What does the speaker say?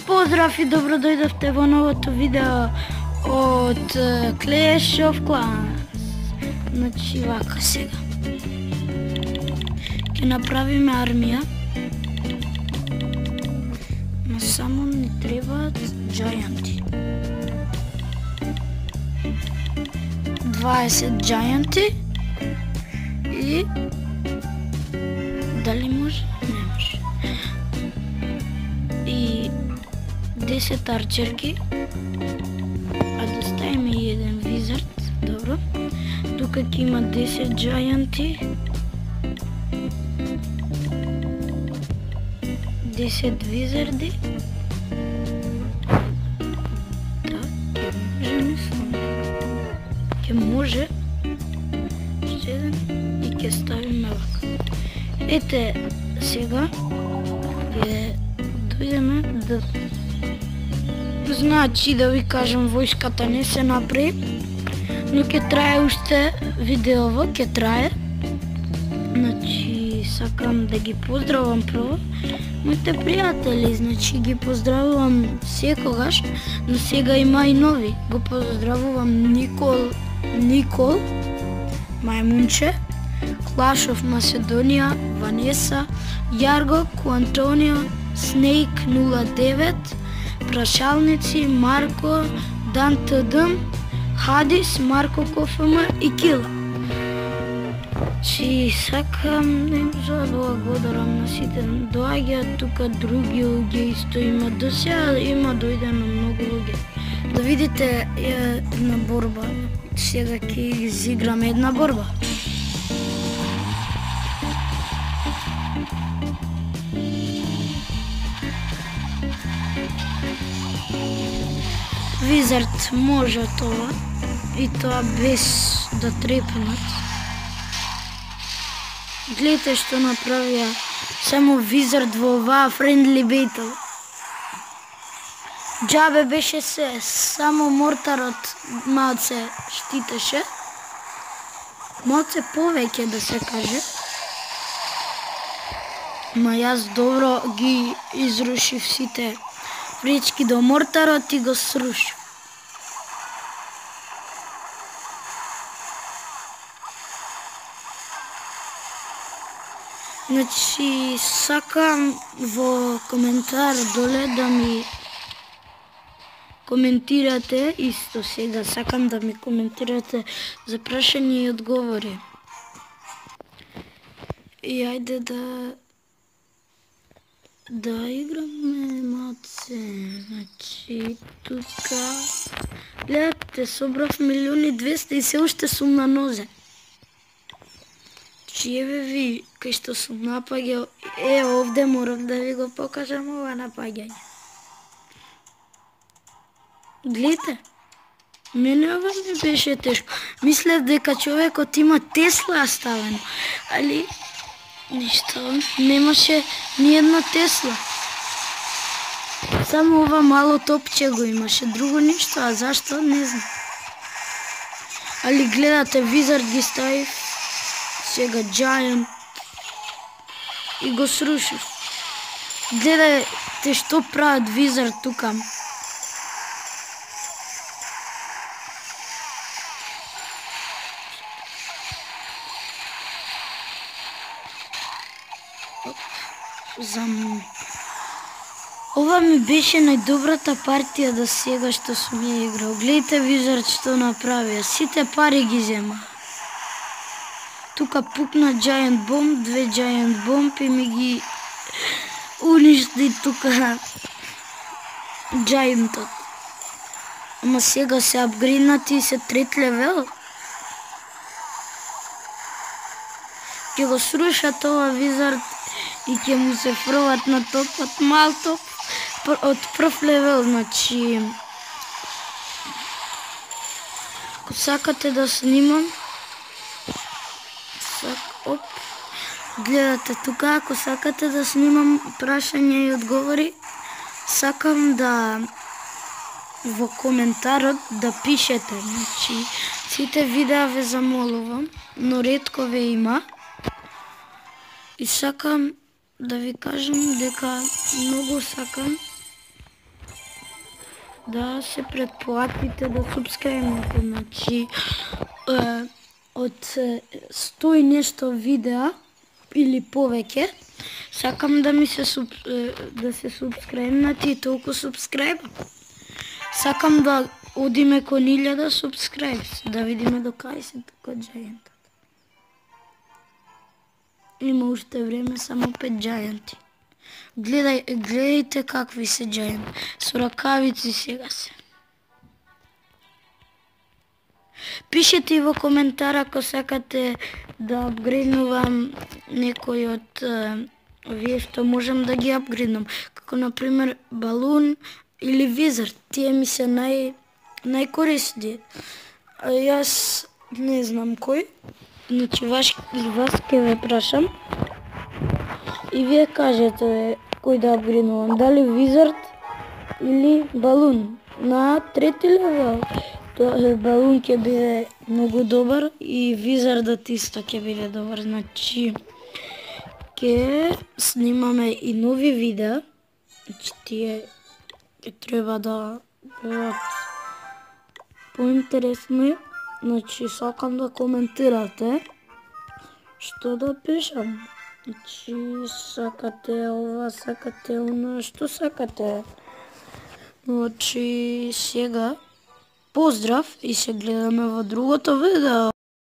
Поздрав и добро дојдовте во новото видео од Clash of Clans. Значи вака сега. Ќе направиме армија. Но само ни требаат джајанти. 20 джајанти. И дали може? Не може. И 10 арчерки, а да ставиме и еден визард, добро. Тука ќе има 10 джајанти, 10 визарди. Да, ќе може, мислам. Ќе може. Ще еден и ќе ставиме вака. Ете, сега ќе дојдеме да... Значи, да ви кажам, војската не се направи, но ќе трае уште видеово, ќе трае. Значи, сакам да ги поздравам прво моите пријатели, значи ги поздравувам секогаш, но сега има и нови. Го поздравувам Никол, Мајмунче, Clash of Macedonia, Ванеса, Јарго, Антонио, Snake 09, Прашалници, Марко, Дан Тдм, Хадис, Марко КФМ и Кила. Чи сакам да им заблагодарам на сите. Доаѓаат тука други луѓе исто има. До сега има дојдено многу луѓе. Да видите една борба. Сега ќе изиграме една борба. Визард може тоа, и тоа без да трепнат. Гледате што направија само визард во оваа френдли бейтл. Джабе беше се, само мортарот малце штитеше. Малце повеќе да се каже. Ма јас добро ги изрушив сите пречки до мортарот и го срушив. Значи, сакам во коментар доле да ми коментирате, исто сега сакам да ми коментирате за прашање и одговори. И ајде да играме маце. Значи, тука гледате, собрав 1.200.000 и се уште сум на нозе. Чи еве ви, кај што сум напаѓал, овде морам да ви го покажам ова напаѓање. Гледате, мене ова ми беше тешко. Мислев дека човекот има Тесла ставено, али ништо, немаше ни една Тесла. Само ова мало топче го имаше, друго ништо, а зашто не знам. Али гледате, визард ги ставив, сега Giant и го срушив. Гледате што прават визард тука. Ова ми беше најдобрата партија до сега што сум ја играл. Гледате визард што направија, сите пари ги зема. Тука пукна Giant Bomb, 2 Giant Bomb и ми ги уништи тука Giantот. Ама сега се апгрейднати и се 3 левел. Ќе го срушат ова визард и ќе му се фрлат на топот, мал топ од прв левел, значи ако сакате да снимам, гледате тука, ако сакате да снимам прашања и одговори, сакам да во коментарот да пишете, значи сите видеа ве замолувам, но ретко ве има. И сакам да ви кажам дека многу сакам да се претплатите, да субскрибнете. Значи, од 100 и нешто видеа или повеќе, сакам да да се субскрибнат и толку субскрайба. Сакам да одиме кон 1000 субскрайбс, да видиме до кај се тука джајентот. Има уште време, само 5 джајанти. Гледајте какви се джајанти. Со ракавици сега се. Пишете и во коментар ако сакате да апгрейднувам некој од овие што можам да ги апгрейднам. Како например Балун или Визард. Тие ми се најкорисни. А јас не знам кој. Значи вас ќе ве прашам. И вие кажете кој да апгрейднувам. Дали Визард или Балун. На трети левел. Балун ќе биде многу добар и Визардот исто ќе биде добар. Значи, ќе снимаме и нови видеа. Значи, тие треба да бидат поинтересни. Значи, сакам да коментирате што да пишам. Значи, сакате ова, сакате она, што сакате. Значи, сега поздрав и се гледаме во другото видео.